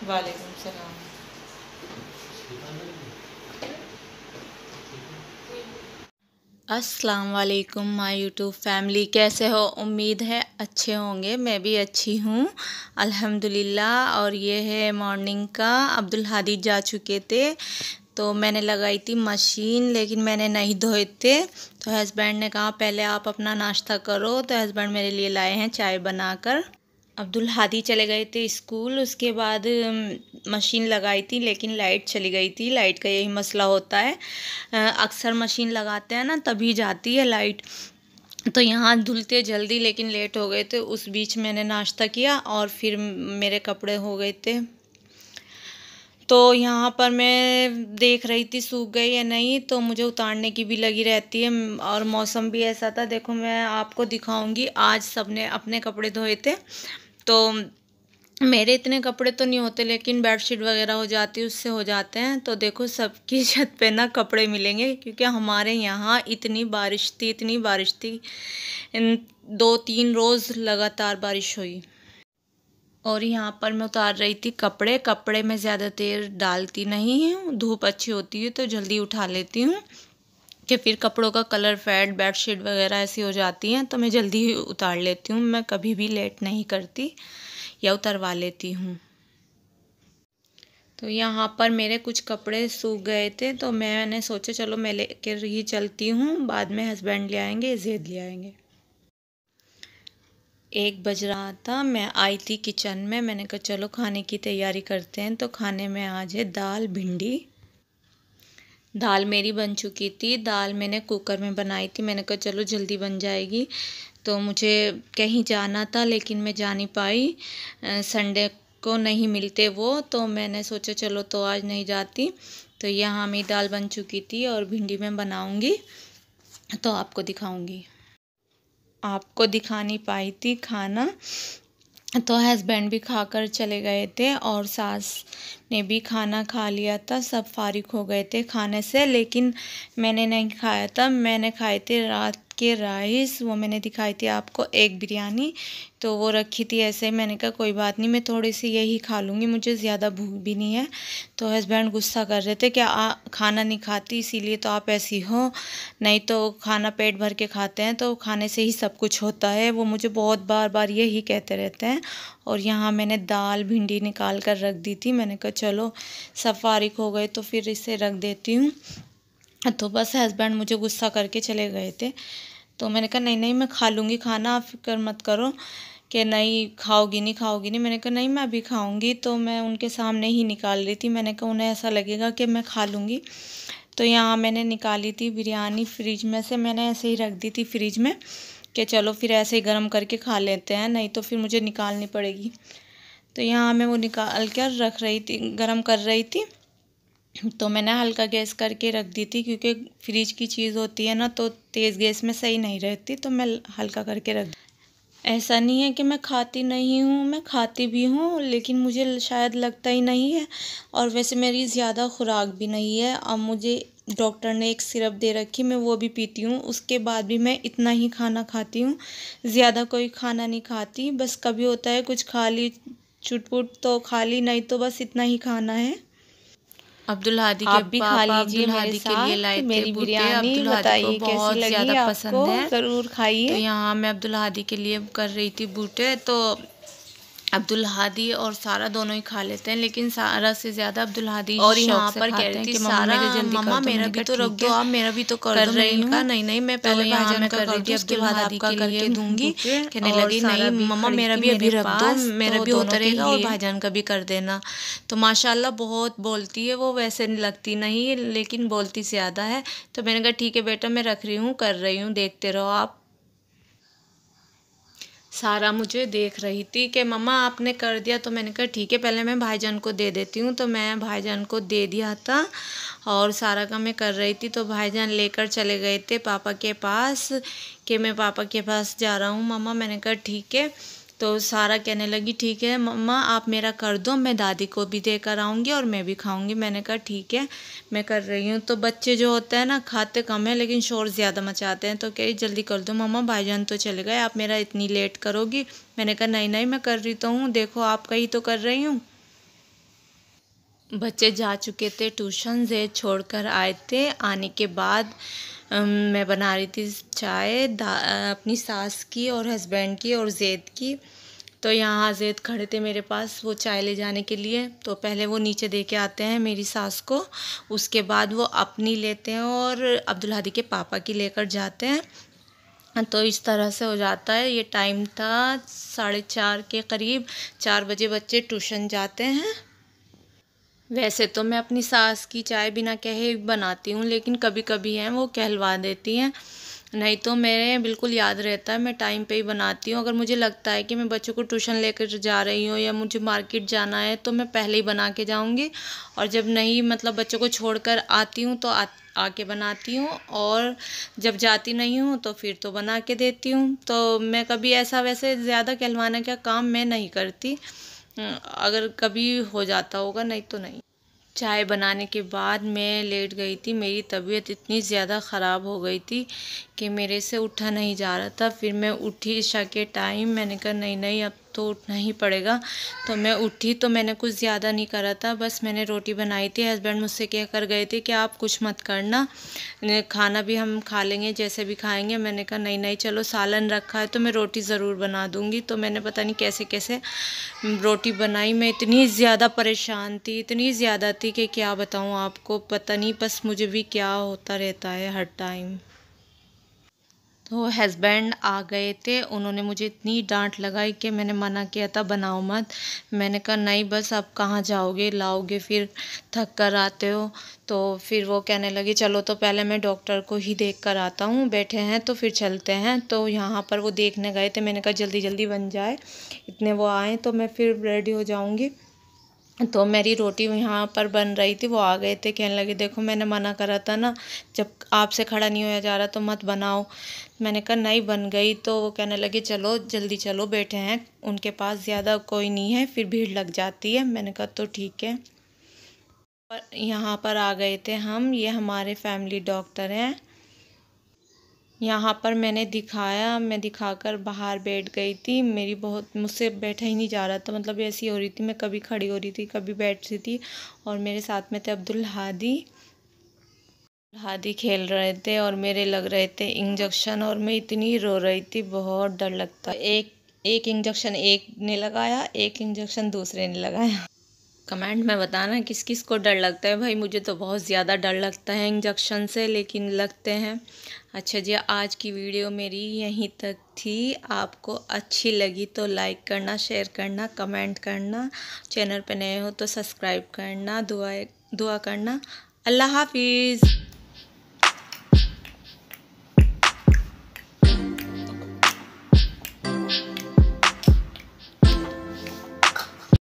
वालेकुम सलाम। अस्सलाम वालेकुम माय यूट्यूब फैमिली, कैसे हो? उम्मीद है अच्छे होंगे। मैं भी अच्छी हूँ अल्हम्दुलिल्लाह। और ये है मॉर्निंग का। अब्दुल हादी जा चुके थे तो मैंने लगाई थी मशीन, लेकिन मैंने नहीं धोए थे। तो हस्बैंड ने कहा पहले आप अपना नाश्ता करो, तो हस्बैंड मेरे लिए लाए हैं चाय बनाकर। अब्दुल हादी चले गए थे स्कूल, उसके बाद मशीन लगाई थी लेकिन लाइट चली गई थी। लाइट का यही मसला होता है, अक्सर मशीन लगाते हैं ना तभी जाती है लाइट। तो यहाँ धुलते जल्दी लेकिन लेट हो गए थे। उस बीच मैंने नाश्ता किया और फिर मेरे कपड़े हो गए थे। तो यहाँ पर मैं देख रही थी सूख गई या नहीं, तो मुझे उतारने की भी लगी रहती है। और मौसम भी ऐसा था, देखो मैं आपको दिखाऊंगी। आज सबने अपने कपड़े धोए थे, तो मेरे इतने कपड़े तो नहीं होते, लेकिन बेडशीट वगैरह हो जाती है उससे हो जाते हैं। तो देखो सबकी छत पे ना कपड़े मिलेंगे, क्योंकि हमारे यहाँ इतनी बारिश थी, इतनी बारिश थी। 2-3 रोज़ लगातार बारिश हुई। और यहाँ पर मैं उतार रही थी कपड़े। कपड़े में ज़्यादा देर डालती नहीं हूँ, धूप अच्छी होती है तो जल्दी उठा लेती हूँ, कि फिर कपड़ों का कलर फेड, बेडशीट वगैरह ऐसी हो जाती हैं तो मैं जल्दी ही उतार लेती हूँ। मैं कभी भी लेट नहीं करती या उतरवा लेती हूँ। तो यहाँ पर मेरे कुछ कपड़े सूख गए थे, तो मैंने सोचा चलो मैं लेकर ही चलती हूँ, बाद में हस्बैंड ले आएंगे, ज़ेद ले आएंगे। 1 बज रहा था, मैं आई थी किचन में। मैंने कहा चलो खाने की तैयारी करते हैं। तो खाने में आज है दाल भिंडी। दाल मेरी बन चुकी थी, दाल मैंने कुकर में बनाई थी। मैंने कहा चलो जल्दी बन जाएगी। तो मुझे कहीं जाना था लेकिन मैं जा नहीं पाई, संडे को नहीं मिलते वो, तो मैंने सोचा चलो तो आज नहीं जाती। तो यहाँ मेरी दाल बन चुकी थी और भिंडी मैं बनाऊँगी तो आपको दिखाऊँगी। आपको दिखा नहीं पाई थी खाना, तो हस्बैंड भी खाकर चले गए थे और सास ने भी खाना खा लिया था। सब फारिग हो गए थे खाने से, लेकिन मैंने नहीं खाया था। मैंने खाए थे रात के राइस, वो मैंने दिखाई थी आपको, एक बिरयानी। तो वो रखी थी ऐसे ही। मैंने कहा कोई बात नहीं, मैं थोड़ी सी यही खा लूँगी, मुझे ज़्यादा भूख भी नहीं है। तो हस्बैंड गुस्सा कर रहे थे कि खाना नहीं खाती इसीलिए तो आप ऐसी हो, नहीं तो खाना पेट भर के खाते हैं तो खाने से ही सब कुछ होता है। वो मुझे बहुत बार बार यही कहते रहते हैं। और यहाँ मैंने दाल भिंडी निकाल कर रख दी थी। मैंने कहा चलो सब फारिग हो गए तो फिर इसे रख देती हूँ। तो बस हस्बैंड मुझे गुस्सा करके चले गए थे। तो मैंने कहा नहीं नहीं मैं खा लूँगी खाना, आप फिक्र मत करो कि नहीं खाओगी नहीं खाओगी नहीं। मैंने कहा नहीं मैं अभी खाऊँगी। तो मैं उनके सामने ही निकाल रही थी। मैंने कहा उन्हें ऐसा लगेगा कि मैं खा लूँगी। तो यहाँ मैंने निकाली थी बिरयानी फ्रिज में से, मैंने ऐसे ही रख दी थी फ्रिज में कि चलो फिर ऐसे ही गर्म करके खा लेते हैं, नहीं तो फिर मुझे निकालनी पड़ेगी। तो यहाँ मैं वो निकाल कर रख रही थी, गर्म कर रही थी। तो मैंने हल्का गैस करके रख दी थी, क्योंकि फ्रिज की चीज़ होती है ना तो तेज़ गैस में सही नहीं रहती, तो मैं हल्का करके रख। ऐसा नहीं है कि मैं खाती नहीं हूँ, मैं खाती भी हूँ, लेकिन मुझे शायद लगता ही नहीं है। और वैसे मेरी ज़्यादा खुराक भी नहीं है। अब मुझे डॉक्टर ने एक सिरप दे रखी, मैं वो भी पीती हूँ, उसके बाद भी मैं इतना ही खाना खाती हूँ, ज़्यादा कोई खाना नहीं खाती। बस कभी होता है कुछ खा ली, चुटपुट तो खा ली, नहीं तो बस इतना ही खाना है। अब्दुल हादी के आप भी खा पापा लीजिए अब्दुल मेरे हादी के लिए साथ लाए थे मेरी बूटे। बिरयानी। अब्दुल हादी को बताइए कैसी बहुत लगी ज़्यादा आपको, पसंद है। ज़रूर तो खाइए। यहाँ मैं अब्दुल हादी के लिए कर रही थी बूटे। तो अब्दुल हादी और सारा दोनों ही खा लेते हैं, लेकिन सारा से ज़्यादा अब्दुल हादी और शौक यहाँ से पर कह खाते रही हैं थी कि मम्मा सारा, मेरे जल्दी कर मम्मा दो। मेरा मैंने भी कहा तो रख ठीक दो, है आप मेरा भी तो कर दो। रही मैंने हूँ। कहा नहीं नहीं मैं तो पहले यहाँ भाईजान मैं का कर रही करती थी हूँ, उसके अब्दुल बाद हादी आपका के करके लिए दूंगी। बूटे, कहने और लगी सारा नहीं भी मम्मा खड़ी मेरा थी भी मेरे अभी रख दो, पास, मेरा तो भी दोनों होता के रहेगा और लिए। भाईजान का भी कर देना। तो माशाल्लाह बहुत बोलती है वो, वैसे लगती नहीं है लेकिन बोलती ज़्यादा है। तो मैंने कहा ठीक है बेटा मैं रख रही हूँ, कर रही हूँ, देखते रहो आप। सारा मुझे देख रही थी कि मम्मा आपने कर दिया, तो मैंने कहा ठीक है पहले मैं भाईजान को दे देती हूँ। तो मैं भाईजान को दे दिया था और सारा का मैं कर रही थी। तो भाईजान लेकर चले गए थे पापा के पास, कि मैं पापा के पास जा रहा हूँ मम्मा। मैंने कहा ठीक है। तो सारा कहने लगी ठीक है मम्मा आप मेरा कर दो, मैं दादी को भी देकर आऊँगी और मैं भी खाऊँगी। मैंने कहा ठीक है मैं कर रही हूँ। तो बच्चे जो होते हैं ना खाते कम है लेकिन शोर ज़्यादा मचाते हैं। तो कह रही जल्दी कर दो मम्मा, भाईजान तो चले गए, आप मेरा इतनी लेट करोगी। मैंने कहा नहीं नहीं मैं कर रही तो हूँ, देखो आपका ही तो कर रही हूँ। बच्चे जा चुके थे ट्यूशन, ज़ैद छोड़कर आए थे। आने के बाद मैं बना रही थी चाय, अपनी सास की और हस्बैंड की और ज़ैद की। तो यहाँ ज़ैद खड़े थे मेरे पास वो चाय ले जाने के लिए। तो पहले वो नीचे दे के आते हैं मेरी सास को, उसके बाद वो अपनी लेते हैं और अब्दुल हादी के पापा की लेकर जाते हैं। तो इस तरह से हो जाता है। ये टाइम था 4:30 के करीब, 4 बजे बच्चे ट्यूशन जाते हैं। वैसे तो मैं अपनी सास की चाय बिना कहे बनाती हूँ, लेकिन कभी कभी हैं वो कहलवा देती हैं, नहीं तो मेरे बिल्कुल याद रहता है, मैं टाइम पे ही बनाती हूँ। अगर मुझे लगता है कि मैं बच्चों को ट्यूशन लेकर जा रही हूँ या मुझे मार्केट जाना है तो मैं पहले ही बना के जाऊँगी, और जब नहीं मतलब बच्चों को छोड़कर आती हूँ तो आके बनाती हूँ, और जब जाती नहीं हूँ तो फिर तो बना के देती हूँ। तो मैं कभी ऐसा वैसे ज़्यादा कहलवाने का काम मैं नहीं करती, अगर कभी हो जाता होगा, नहीं तो नहीं। चाय बनाने के बाद मैं लेट गई थी। मेरी तबीयत इतनी ज़्यादा ख़राब हो गई थी कि मेरे से उठा नहीं जा रहा था। फिर मैं उठी इशा के टाइम, मैंने कहा नहीं अब तो उठना ही पड़ेगा। तो मैं उठी तो मैंने कुछ ज़्यादा नहीं करा था, बस मैंने रोटी बनाई थी। हस्बैंड मुझसे कह कर गए थे कि आप कुछ मत करना, खाना भी हम खा लेंगे जैसे भी खाएंगे। मैंने कहा नहीं चलो सालन रखा है तो मैं रोटी ज़रूर बना दूँगी। तो मैंने पता नहीं कैसे कैसे रोटी बनाई। मैं इतनी ज़्यादा परेशान थी, इतनी ज़्यादा थी कि क्या बताऊँ आपको, पता नहीं बस मुझे भी क्या होता रहता है हर टाइम। तो हस्बैंड आ गए थे, उन्होंने मुझे इतनी डांट लगाई कि मैंने मना किया था बनाओ मत। मैंने कहा नहीं बस अब कहाँ जाओगे लाओगे, फिर थक कर आते हो। तो फिर वो कहने लगे चलो तो पहले मैं डॉक्टर को ही देख कर आता हूँ, बैठे हैं तो फिर चलते हैं। तो यहाँ पर वो देखने गए थे, मैंने कहा जल्दी जल्दी बन जाए, इतने वो आए तो मैं फिर रेडी हो जाऊँगी। तो मेरी रोटी यहाँ पर बन रही थी, वो आ गए थे, कहने लगे देखो मैंने मना करा था ना, जब आपसे खड़ा नहीं होया जा रहा तो मत बनाओ। मैंने कहा नहीं बन गई। तो वो कहने लगे चलो जल्दी चलो, बैठे हैं उनके पास ज़्यादा कोई नहीं है, फिर भीड़ लग जाती है। मैंने कहा तो ठीक है। पर यहाँ पर आ गए थे हम, ये हमारे फैमिली डॉक्टर हैं। यहाँ पर मैंने दिखाया, मैं दिखाकर बाहर बैठ गई थी। मेरी बहुत मुझसे बैठा ही नहीं जा रहा था, मतलब ऐसी हो रही थी, मैं कभी खड़ी हो रही थी कभी बैठ रही थी। और मेरे साथ में थे अब्दुल हादी खेल रहे थे और मेरे लग रहे थे इंजेक्शन, और मैं इतनी रो रही थी, बहुत डर लगता। एक इंजेक्शन एक ने लगाया, एक इंजेक्शन दूसरे ने लगाया। कमेंट में बताना किस किस को डर लगता है। भाई मुझे तो बहुत ज़्यादा डर लगता है इंजेक्शन से, लेकिन लगते हैं। अच्छा जी, आज की वीडियो मेरी यहीं तक थी। आपको अच्छी लगी तो लाइक करना, शेयर करना, कमेंट करना, चैनल पे नए हो तो सब्सक्राइब करना, दुआ करना। अल्लाह हाफिज़।